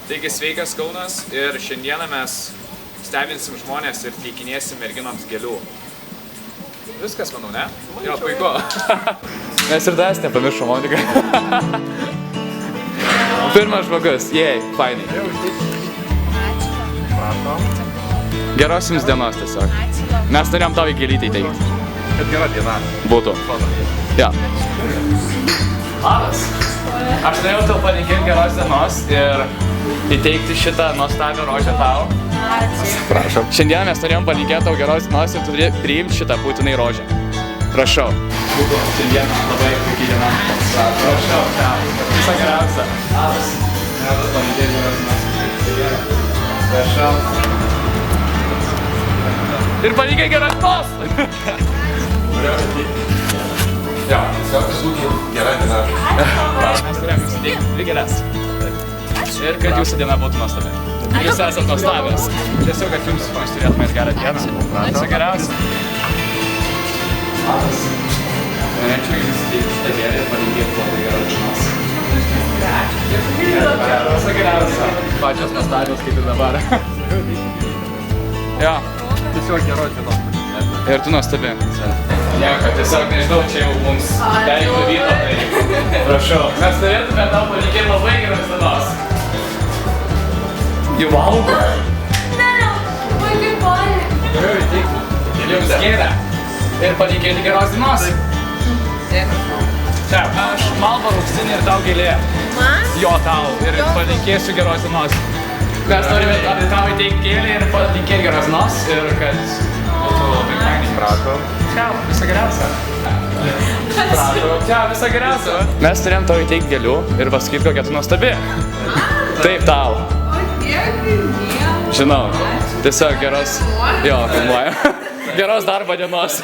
Taigi sveikas Kaunas ir šiandieną mes stebinsim žmonės ir teikinėsim merginoms gėlių. Viskas, manau, ne? Jo, puiku. Mes ir das nepamiršom, Monika. Pirmas žmogus, jei, fainai. Geros jums dienos tiesiog. Mes norėjom tau į gėlytę įteikti. Kad gera diena. Būtų. Ja. Labas. Aš norėjau tau palinkėti geros dienos ir įteikti šitą nuostabią rožę tau. Ačiū. Prašau. Šiandien mes norėjom palinkėti tau geros dienos ir turi priimti šitą būtinai rožę. Prašau. Būtų šiandien labai puikiai diena. Prašau. Visą geriausią. Labas. Norėjau tau palinkėti geros dienos. Prašau. Ir palinkėti geros dienos. Norėjau ateiti. Jo, tiesiog būtų gera diena. Mes turėjom jums įteikti dvi gėles. Ir kad jūsų diena būtų nuostabi. Jūs esat nuostabios. Tiesiog, kad jums turėtumėt gerą dieną. Visą geriausią. Labas. Norėčiau jums įteikti šitą gėlę ir palinkėti labai geros dienos. Visą geriausią. Pačios nuostabios kaip ir dabar. Jo. Tiesiog geros dienos. Ir tu nuostabi. Nieko, tiesiog nežinau, čia jau mums beveik nuvyko, tai prašau. Mes norėtume tau palinkėti labai geros dienos. Jau valgo? Ne, puikiai paliai. Geriau įteikti. Jums gėlę. Ir palinkėti geros dienos. Čia, aš Malboro auksinį ir tau gėlė. Man? Jo tau. Ir palinkėsiu geros dienos. Mes norime tau įteikti gėlę ir palinkėti geros dienos. Ir kad būtų labai fainai. Prašau. Čia, visą geriausią. Prašau. Čia, visą geriausią. Mes turėjom tau įteikti gėlių ir pasakyti, kokia tu nuostabi. Taip tau. O tiek mielas. Žinau. Tiesiog geros... Jo, filmuoju. Geros darbo dienos.